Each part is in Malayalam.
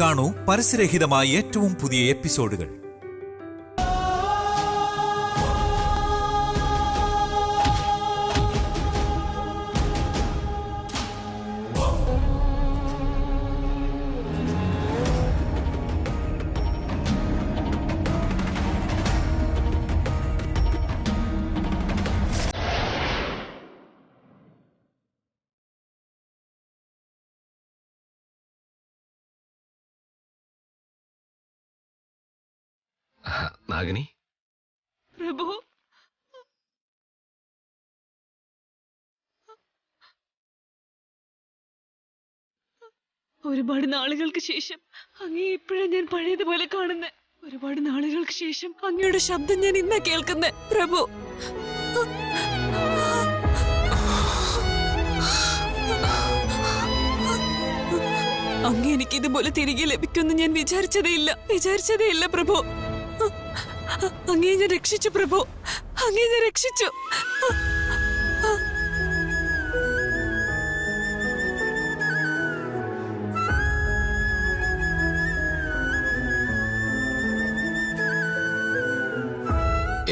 കാണൂ പരസ്യരഹിതമായ ഏറ്റവും പുതിയ എപ്പിസോഡുകൾ. നാഗിനി, പ്രഭു, ഒരുപാട് നാളുകൾക്ക് ശേഷം അങ്ങേ ഇപ്പോഴും ഞാൻ പഴയതുപോലെ കാണുന്നത്. ഒരുപാട് നാളുകൾക്ക് ശേഷം അങ്ങയുടെ ശബ്ദം ഞാൻ ഇന്നാ കേൾക്കുന്നത്. പ്രഭു, അങ്ങ് എനിക്ക് ഇതുപോലെ തിരികെ ലഭിക്കുമെന്ന് ഞാൻ വിചാരിച്ചതേ ഇല്ല പ്രഭു. അങ്ങേ ഞാൻ രക്ഷിച്ചു പ്രഭു, അങ്ങേ ഞാൻ രക്ഷിച്ചു.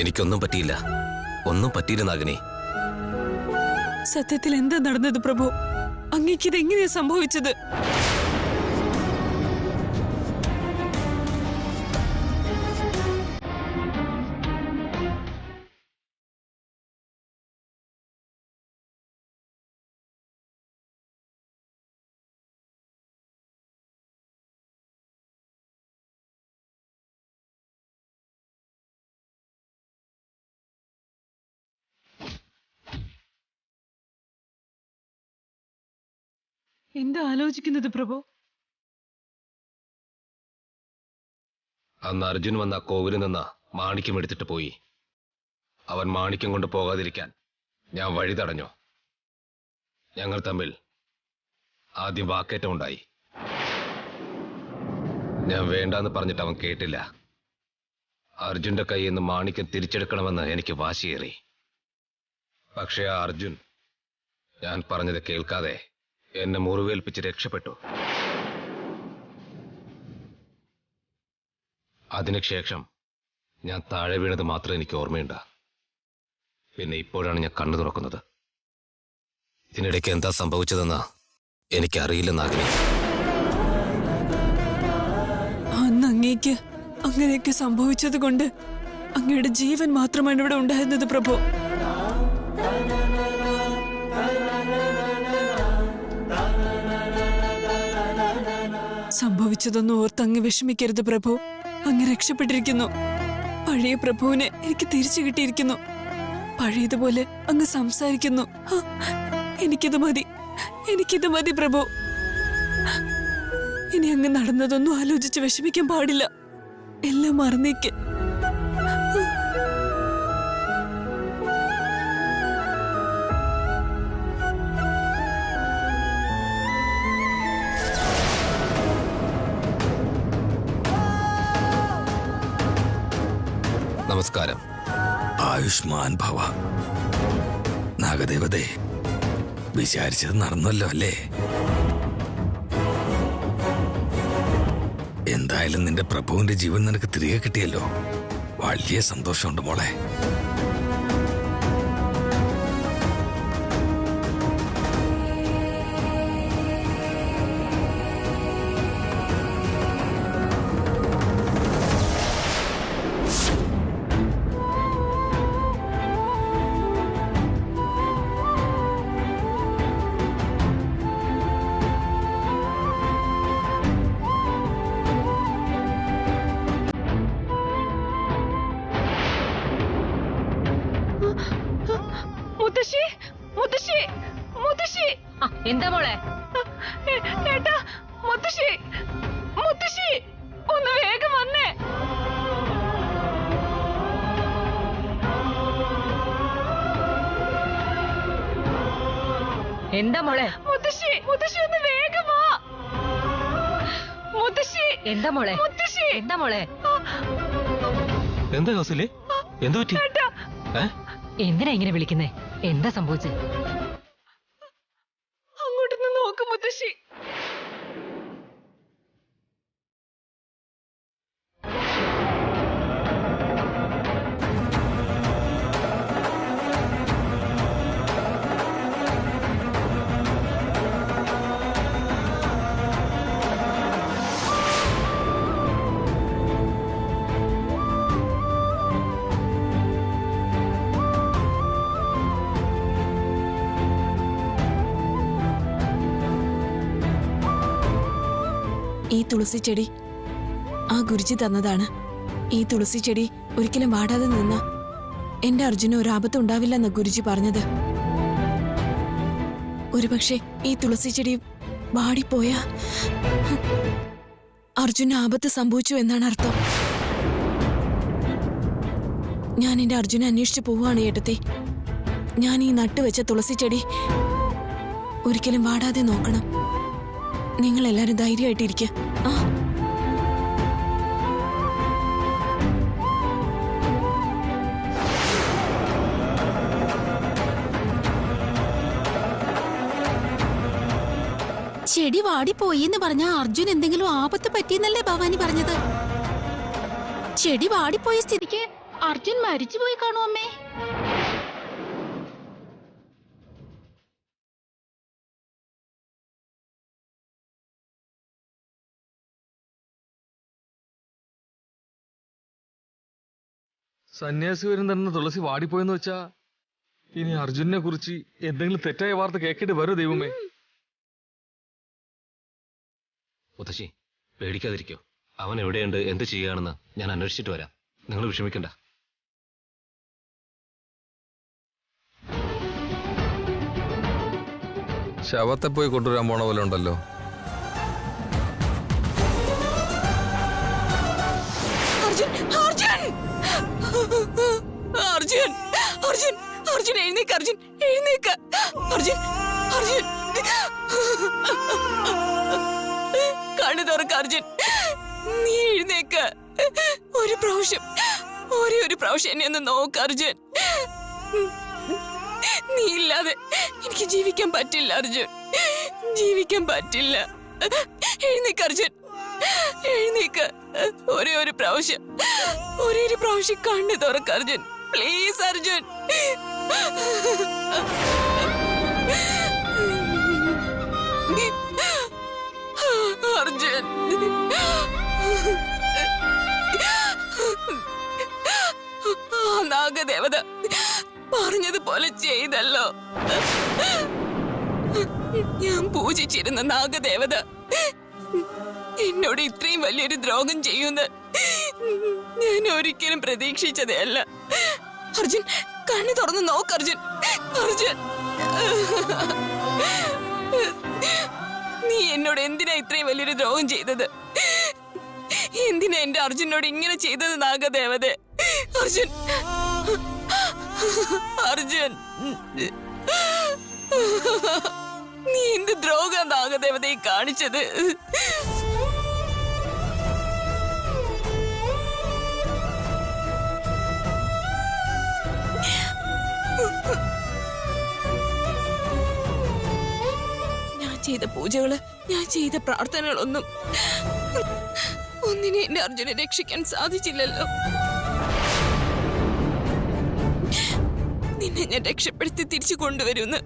എനിക്കൊന്നും പറ്റിയില്ല, ഒന്നും പറ്റിയില്ല നാഗിനി. സത്യത്തിൽ എന്താ നടന്നത് പ്രഭു? അങ്ങേക്ക് ഇത് എങ്ങനെയാ സംഭവിച്ചത്? എന്താ ആലോചിക്കുന്നത് പ്രഭു? അന്ന് അർജുൻ വന്ന കോവിലിൽ നിന്ന് മാണിക്യം എടുത്തിട്ട് പോയി. അവൻ മാണിക്യം കൊണ്ട് പോകാതിരിക്കാൻ ഞാൻ വഴി തടഞ്ഞു. ഞങ്ങൾ തമ്മിൽ ആദ്യം വാക്കേറ്റം ഉണ്ടായി. ഞാൻ വേണ്ടാന്ന് പറഞ്ഞിട്ട് അവൻ കേട്ടില്ല. അർജുന്റെ കയ്യിൽ നിന്ന് മാണിക്യം തിരിച്ചെടുക്കണമെന്ന് എനിക്ക് വാശിയേറി. പക്ഷേ ആ അർജുൻ ഞാൻ പറഞ്ഞത് കേൾക്കാതെ എന്നെ മുറിവേൽപ്പിച്ച് രക്ഷപ്പെട്ടു. അതിനുശേഷം ഞാൻ താഴെ വീണത് മാത്രം എനിക്ക് ഓർമ്മയുണ്ട്. പിന്നെ ഇപ്പോഴാണ് ഞാൻ കണ്ണു തുറക്കുന്നത്. ഇതിനിടയ്ക്ക് എന്താ സംഭവിച്ചതെന്ന് എനിക്കറിയില്ല നാഗിനി. അന്ന് അങ്ങേക്ക് അങ്ങനെയൊക്കെ സംഭവിച്ചത് കൊണ്ട് അങ്ങയുടെ ജീവൻ മാത്രമാണ് ഇവിടെ ഉണ്ടായിരുന്നത് പ്രഭു. സംഭവിച്ചതൊന്നും ഓർത്ത് അങ്ങ് വിഷമിക്കരുത് പ്രഭു. അങ്ങ് രക്ഷപ്പെട്ടിരിക്കുന്നു. പഴയ പ്രഭുവിനെ എനിക്ക് തിരിച്ചു കിട്ടിയിരിക്കുന്നു. പഴയതുപോലെ അങ്ങ് സംസാരിക്കുന്നു. എനിക്കിത് മതി പ്രഭു. ഇനി അങ്ങ് നടന്നതൊന്നും ആലോചിച്ച് വിഷമിക്കാൻ പാടില്ല. എല്ലാം മറന്നേക്ക്. നമസ്കാരം. ആയുഷ്മാൻ ഭവ. നാഗദേവതേ, വിചാരിച്ചത് നടന്നല്ലോ അല്ലേ? എന്തായാലും നിന്റെ പ്രഭുവിന്റെ ജീവൻ നിനക്ക് തിരികെ കിട്ടിയല്ലോ. വലിയ സന്തോഷമുണ്ട് മോളെ. എന്താ മോളെ? ഒന്ന് വേഗം വന്നേ. എന്താ മോളെ? മുത്തശ്ശി ഒന്ന് വേഗം വാ. എന്താ മോളെ? എന്താ മോളെ? എന്താ കൗസല്യേ? എന്താ പറ്റി? എന്തിനാ ഇങ്ങനെ വിളിക്കുന്നേ? എന്താ സംഭവിച്ചത്? അങ്ങോട്ടൊന്ന് നോക്ക് മുത്തശ്ശി. ഈ തുളസി ചെടി ആ ഗുരുജി തന്നതാണ്. ഈ തുളസി ചെടി ഒരിക്കലും വാടാതെ നിന്ന എന്റെ അർജുന് ഒരു ആപത്തും ഉണ്ടാവില്ലെന്ന ഗുരുജി പറഞ്ഞത്. ഒരുപക്ഷെ ഈ തുളസി ചെടി വാടിപ്പോയ അർജുന് ആപത്ത് സംഭവിച്ചു എന്നാണ് അർത്ഥം. ഞാൻ എന്റെ അർജുനെ അന്വേഷിച്ചു പോവുകയാണ് ഏട്ടത്തി. ഞാൻ ഈ നട്ടുവെച്ച തുളസി ചെടി ഒരിക്കലും വാടാതെ നോക്കണം. നിങ്ങൾ എല്ലാരും ധൈര്യമായിട്ടിരിക്കുക. ആ ചെടി വാടിപ്പോയി എന്ന് പറഞ്ഞ അർജുൻ എന്തെങ്കിലും ആപത്ത് പറ്റിയെന്നല്ലേ ഭവാനി പറഞ്ഞത്? ചെടി വാടിപ്പോയ സ്ഥിതിക്ക് അർജുൻ മരിച്ചുപോയി കാണൂ അമ്മേ. സന്യാസി വരും തന്നെ തുളസി വാടിപ്പോയെന്ന് വെച്ചാ ഇനി അർജുനെ കുറിച്ച് എന്തെങ്കിലും തെറ്റായ വാർത്ത കേൾക്കേണ്ടി വരൂ ദൈവമേ. മുത്തശ്ശി പേടിക്കാതിരിക്കോ. അവൻ എവിടെയുണ്ട്, എന്ത് ചെയ്യുകയാണെന്ന് ഞാൻ അന്വേഷിച്ചിട്ട് വരാം. നിങ്ങൾ വിഷമിക്കണ്ട. ശവത്തെ പോയി കൊണ്ടുവരാൻ പോണ പോലെ ഉണ്ടല്ലോ. അർജുൻ അർജുൻ അർജുൻ അർജുൻ അർജുൻ എഴുന്നേക്ക്. അർജുൻ എഴുന്നേക്ക്. അർജുൻ അർജുൻ കണ്ണു തുറക്ക. അർജുൻ നീ എഴുന്നേക്ക്. ഒരു പ്രാവശ്യം, ഒരേ ഒരു പ്രാവശ്യം എന്നെ ഒന്ന് നോക്ക് അർജുൻ. നീ ഇല്ലാതെ എനിക്ക് ജീവിക്കാൻ പറ്റില്ല അർജുൻ, ജീവിക്കാൻ പറ്റില്ല. എഴുന്നേക്ക് അർജുൻ, എഴുന്നേക്ക്. ഒരേ ഒരു പ്രാവശ്യം, ഒരേ ഒരു പ്രാവശ്യം കണ്ണു തുറക്ക അർജുൻ. പ്ലീസ് അർജുൻ. അർജുൻ ആ നാഗദേവത പറഞ്ഞതുപോലെ ചെയ്തല്ലോ. ഞാൻ പൂജിച്ചിരുന്ന നാഗദേവത എന്നോട് ഇത്രയും വലിയൊരു ദ്രോഹം ചെയ്യുന്ന ഞാൻ ഒരിക്കലും പ്രതീക്ഷിച്ചതേ അല്ല. അർജുൻ കണ്ണു തുറന്ന് നോക്ക് അർജുൻ. അർജുൻ നീ എന്നോട് എന്തിനാ ഇത്രയും വലിയൊരു ദ്രോഹം ചെയ്തത്? എന്തിനാ എന്റെ അർജുനോട് ഇങ്ങനെ ചെയ്തത് നാഗദേവതേ? അർജുൻ അർജുൻ നീ എന്ത് ദ്രോഹ നാഗദേവതയെ കാണിച്ചത്? ഞാൻ ചെയ്ത പൂജകള്, ഞാൻ ചെയ്ത പ്രാർത്ഥനകളൊന്നും ഒന്നിനെ എന്റെ അർജുനെ രക്ഷിക്കാൻ സാധിച്ചില്ലല്ലോ. നിന്നെ ഞാൻ രക്ഷപ്പെടുത്തി തിരിച്ചു കൊണ്ടുവരുമെന്ന്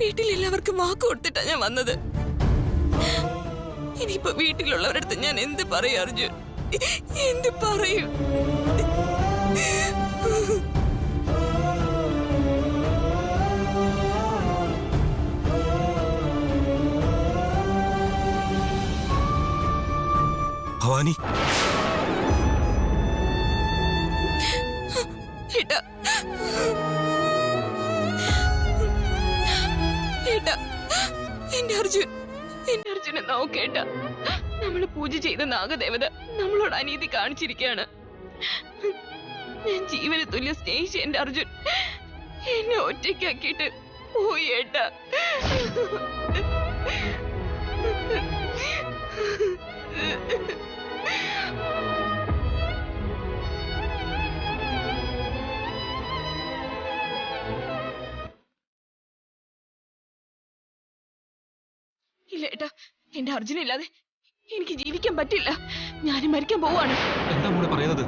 വീട്ടിലെല്ലാവർക്കും വാക്ക് കൊടുത്തിട്ടാ ഞാൻ വന്നത്. ഇനിയിപ്പോ വീട്ടിലുള്ളവരുടെ അടുത്ത് ഞാൻ എന്ത് പറയും അർജുൻ? എന്ത് പറയും? ഭവാനി, ഏട്ടാ, ഏട്ടാ, എന്റെ അർജുനെ നോക്കേട്ട. നമ്മള് പൂജ ചെയ്ത നാഗദേവത നമ്മളോട് അനീതി കാണിച്ചിരിക്കുകയാണ്. ഞാൻ ജീവന് തുല്യ സ്നേഹിച്ച എന്റെ അർജുൻ എന്നെ ഒറ്റയ്ക്കാക്കിയിട്ട് പോയി ഏട്ടാ. ഇല്ല ഏട്ടാ, എന്റെ അർജുനില്ലാതെ എനിക്ക് ജീവിക്കാൻ പറ്റില്ല. ഞാനും മരിക്കാൻ പോവാണ്. എന്താ മോളെ പറയുന്നത്?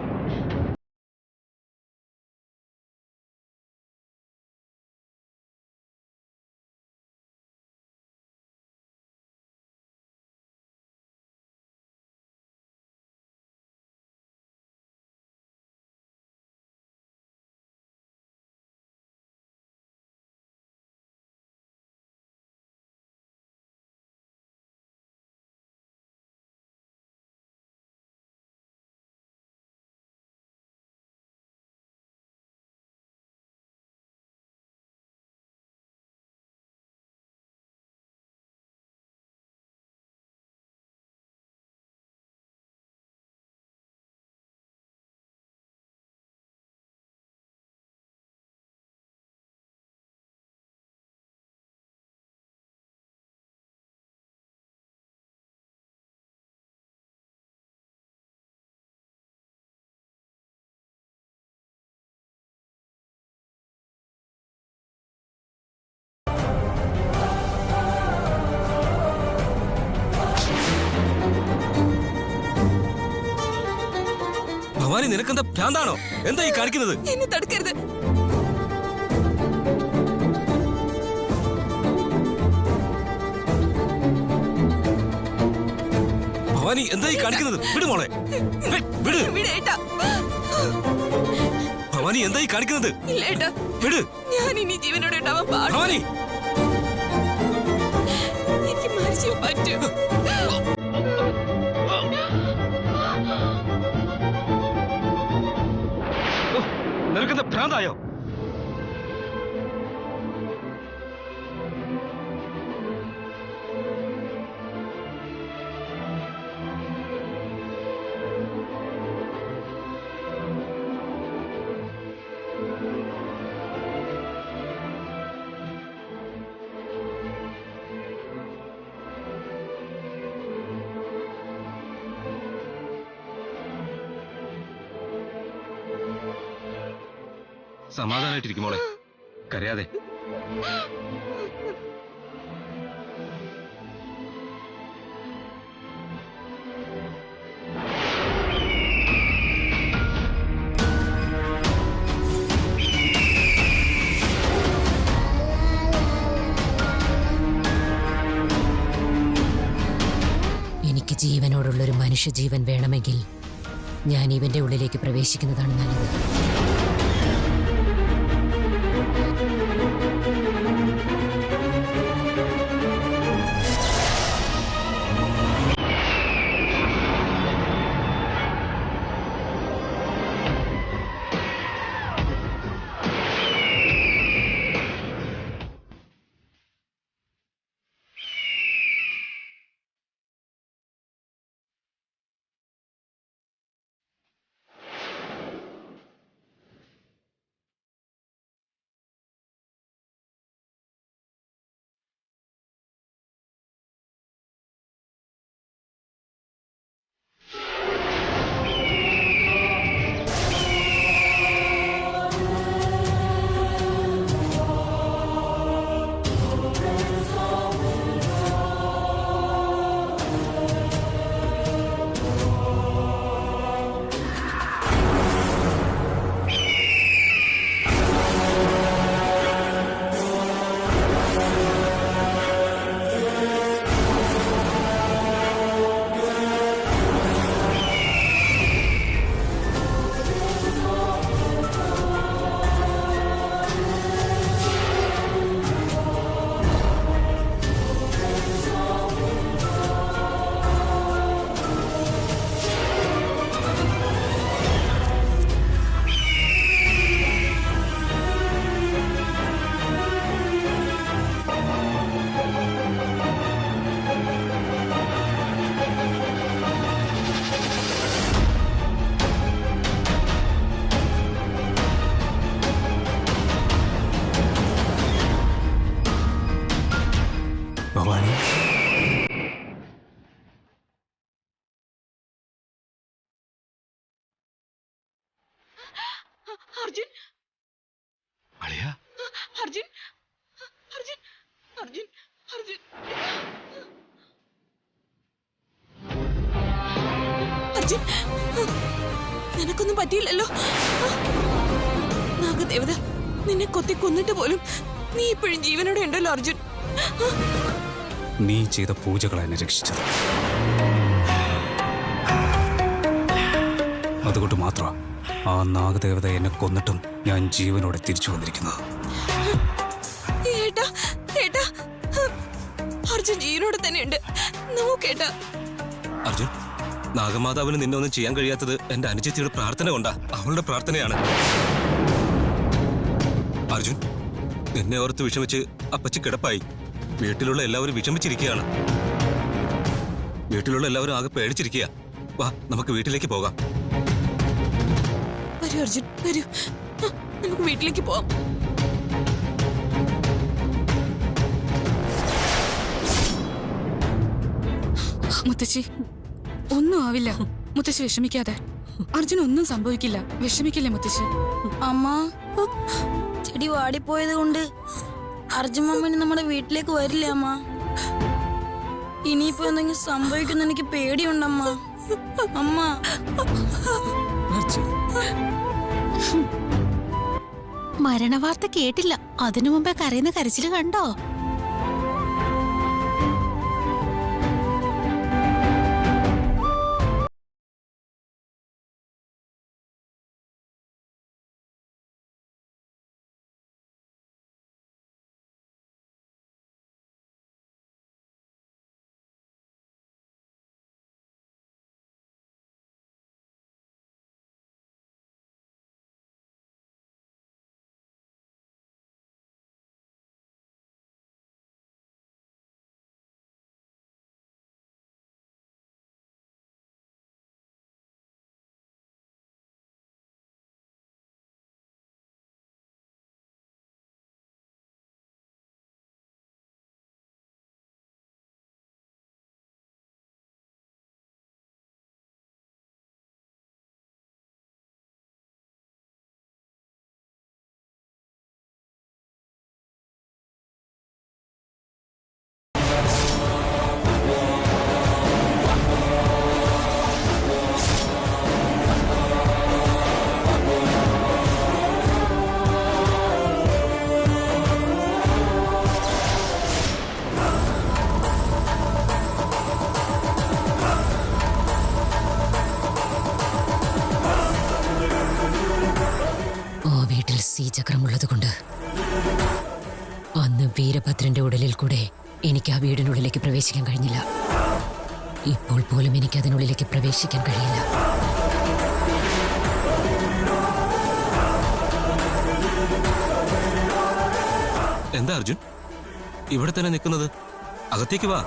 ഭവാനി നിനക്കെന്താ ഭ്രാന്താണോ? എന്താ ഈ കാണിക്കുന്നത്? എന്നെ തടുക്കരുത്. ഭവാനി എന്താ ഈ കാണിക്കുന്നത്? വിട് മോളെ, വിട്. വിടേട്ടാ. ഭവാനി എന്താ ഈ കാണിക്കുന്നത്? ഇല്ല ഏട്ടാ, വിട്. ഞാൻ ഇനി ജീവനോടെ ഉണ്ടാവാൻ പാടില്ല. ഭവാനി എനിക്ക് മരിച്ചേ പറ്റൂ. നിനക്കെന്താ ഭ്രാന്തായോ? സമാധാനായിട്ടിരിക്കും മോളെ, കരയാതെ. എനിക്ക് ജീവനോടുള്ളൊരു മനുഷ്യജീവൻ വേണമെങ്കിൽ ഞാൻ ഇവന്റെ ഉള്ളിലേക്ക് പ്രവേശിക്കുന്നതാണ് നല്ലത്. ഭവാനി, അർജുൻ, അളിയ, അർജുൻ, അർജുൻ, അർജുൻ, അർജുൻ. അർജുൻ, നിനക്കൊന്നും പറ്റിയില്ലല്ലോ. നാഗദേവത നിന്നെ കൊത്തി കൊന്നിട്ട് പോലും നീ ഇപ്പോഴും ജീവനോടെ ഉണ്ടല്ലോ അർജുൻ. നീ ചെയ്ത പൂജകൾ എന്നെ രക്ഷിച്ചത്. അതുകൊണ്ട് മാത്രം ആ നാഗദേവത എന്നെ കൊന്നിട്ടും ഞാൻ ജീവനോടെ തിരിച്ചു വന്നിരിക്കുന്നത്. ഏട്ടാ, ഏട്ടാ, അർജുൻ ജീവനോടെ തന്നെയുണ്ട്. നോക്കേട്ടാ. അർജുൻ, നാഗമാതാവിന് നിന്നെ ഒന്നും ചെയ്യാൻ കഴിയാത്തത് എന്റെ അനുജത്തിയുടെ പ്രാർത്ഥന കൊണ്ടാ. അവളുടെ പ്രാർത്ഥനയാണ്. അർജുൻ, നിന്നെ ഓർത്ത് വിഷമിച്ച് അപ്പച്ചി കിടപ്പായി. വീട്ടിലുള്ള എല്ലാവരും വിഷമിച്ചിരിക്കുകയാണ്. വീട്ടിലുള്ള എല്ലാവരും ആകെ പേടിച്ചിരിക്കുക. വാ, നമുക്ക് വീട്ടിലേക്ക് പോകാം. വരൂ അർജുൻ, വരൂ. നമുക്ക് വീട്ടിലേക്ക് പോവാം. മുത്തശ്ശി, ഒന്നും ആവില്ല. മുത്തശ്ശി വിഷമിക്കാതെ. അർജുൻ ഒന്നും സംഭവിക്കില്ല. വിഷമിക്കില്ലേ മുത്തശ്ശി? അമ്മ, ചെടി വാടിപ്പോയത് കൊണ്ട് അർജുൻ മാമന് നമ്മുടെ വീട്ടിലേക്ക് വരില്ല അമ്മ. ഇനിയിപ്പോ എന്തെങ്കിലും സംഭവിക്കുന്ന എനിക്ക് പേടിയുണ്ടമ്മ. അമ്മ, മരിച്ചു. മരണവാർത്ത കേട്ടില്ല, അതിനു മുമ്പേ കരയുന്ന കരച്ചില് കണ്ടോ? ചക്രമുള്ളതുകൊണ്ട് അന്ന് വീരഭദ്രന്റെ ഉടലിൽ കൂടെ എനിക്ക് ആ വീടിനുള്ളിലേക്ക് പ്രവേശിക്കാൻ കഴിഞ്ഞില്ല. ഇപ്പോൾ പോലും എനിക്ക് അതിനുള്ളിലേക്ക് പ്രവേശിക്കാൻ കഴിയില്ല. എന്താ അർജുൻ ഇവിടെ തന്നെ നിൽക്കുന്നത്? അകത്തേക്ക് വാ.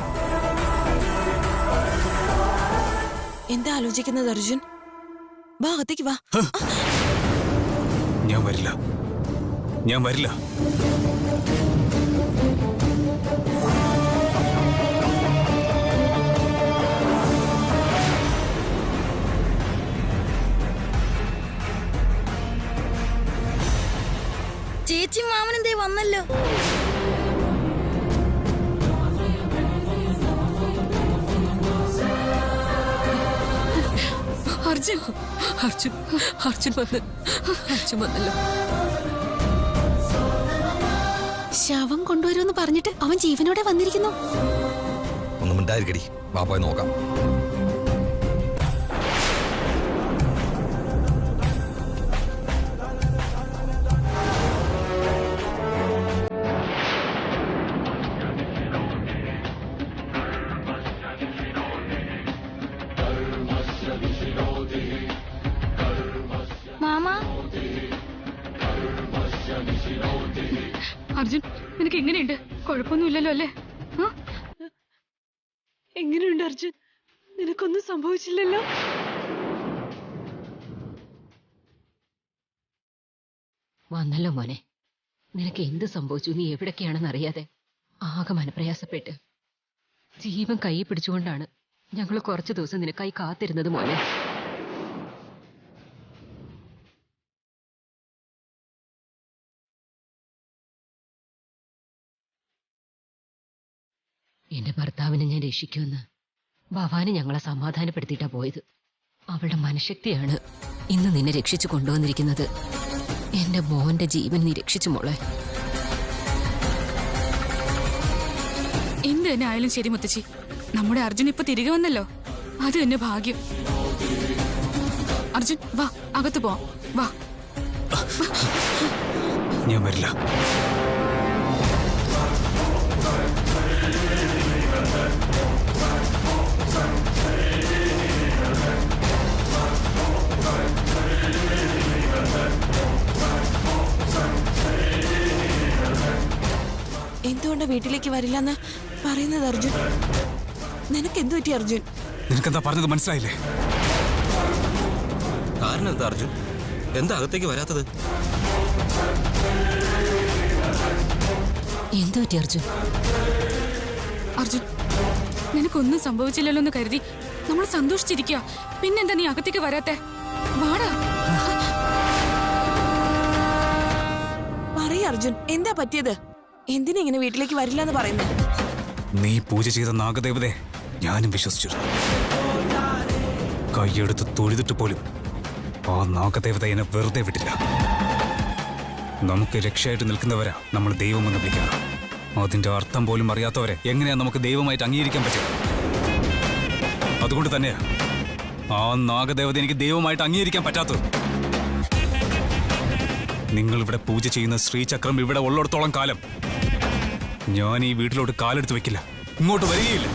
എന്താ ആലോചിക്കുന്നത് അർജുൻ? വാ, അകത്തേക്ക് വാ. ഞാൻ വരില്ല, ഞാൻ വരില്ല. ചേച്ചി മാമനെന്തേ വന്നല്ലോ. അർജുൻ അർജുൻ അർജുൻ വന്ന് അർജുൻ വന്നല്ലോ. ശവം കൊണ്ടുവരുമെന്ന് പറഞ്ഞിട്ട് അവൻ ജീവനോടെ വന്നിരിക്കുന്നു. ഒന്നും ഉണ്ടായിരിക്കടി, വാ പോയി നോക്കാം. അർജുൻ, നിനക്ക് എങ്ങനെയുണ്ട്? കുഴപ്പമൊന്നുമില്ലല്ലോ അല്ലേ? എങ്ങനെയുണ്ട് അർജുൻ? നിനക്കൊന്നും സംഭവിച്ചില്ലല്ലോ? വന്നല്ലോ മോനെ. നിനക്ക് എന്ത് സംഭവിച്ചു? നീ എവിടൊക്കെയാണെന്ന് അറിയാതെ ആകെ മനപ്രയാസപ്പെട്ട് ജീവൻ കൈ പിടിച്ചുകൊണ്ടാണ് ഞങ്ങൾ കുറച്ചു ദിവസം നിനക്കായി കാത്തിരുന്നത് മോനെ. എന്റെ ഭർത്താവിനെ ഞാൻ രക്ഷിക്കുമെന്ന് ഭവാനി ഞങ്ങളെ സമാധാനപ്പെടുത്തിയിട്ടാ പോയത്. അവളുടെ മനഃശക്തിയാണ് ഇന്ന് നിന്നെ രക്ഷിച്ചു കൊണ്ടുവന്നിരിക്കുന്നത്. എന്റെ മോന്റെ ജീവൻ നീ രക്ഷിച്ചു മോളെ. എന്ത് തന്നെ ആയാലും ശരി മുത്തശ്ശി, നമ്മുടെ അർജുൻ ഇപ്പൊ തിരികെ വന്നല്ലോ, അത് തന്നെ ഭാഗ്യം. അർജുൻ വാ, അകത്ത് പോവാം, വാ. ഞാൻ വരില്ല. എന്തുകൊണ്ടാ വീട്ടിലേക്ക് വരില്ലെന്ന് പറയുന്നത് അർജുൻ? നിനക്ക് എന്തു പറ്റി അർജുൻ? നിനക്കെന്താ പറഞ്ഞത് മനസ്സിലായില്ലേ? കാരണം എന്താ അർജുൻ? എന്താ അകത്തേക്ക് വരാത്തത്? എന്തു പറ്റി അർജുൻ? അർജുൻ, നിനക്കൊന്നും സംഭവിച്ചില്ലല്ലോ എന്ന് കരുതി നമ്മൾ സന്തോഷിച്ചിരിക്കുക. പിന്നെന്താ നീ അകത്തേക്ക് വരാത്തെ? വാടാ. പറയ അർജുൻ, എന്താ പറ്റിയത്? എന്തിനാ ഇങ്ങനെ വീട്ടിലേക്ക് വരില്ല എന്ന് പറയുന്നത്? നീ പൂജ ചെയ്ത നാഗദേവതയെ ഞാനും വിശ്വസിച്ചിരുന്നു. കൈയെടുത്ത് തൊഴുതിട്ട് പോലും ആ നാഗദേവത എന്നെ വെറുതെ വിട്ടില്ല. നമുക്ക് രക്ഷയായിട്ട് നിൽക്കുന്നവരാ നമ്മൾ ദൈവമെന്ന് വിളിക്കാറ്. അതിന്റെ അർത്ഥം പോലും അറിയാത്തവരെ എങ്ങനെയാ നമുക്ക് ദൈവമായിട്ട് അംഗീകരിക്കാൻ പറ്റുക? അതുകൊണ്ട് തന്നെയാ ആ നാഗദേവത എനിക്ക് ദൈവമായിട്ട് അംഗീകരിക്കാൻ പറ്റാത്തത്. നിങ്ങൾ ഇവിടെ പൂജ ചെയ്യുന്ന ശ്രീചക്രം ഇവിടെ ഉള്ളിടത്തോളം കാലം ഞാൻ ഈ വീട്ടിലോട്ട് കാലെടുത്ത് വെക്കില്ല, ഇങ്ങോട്ട് വരികയില്ല.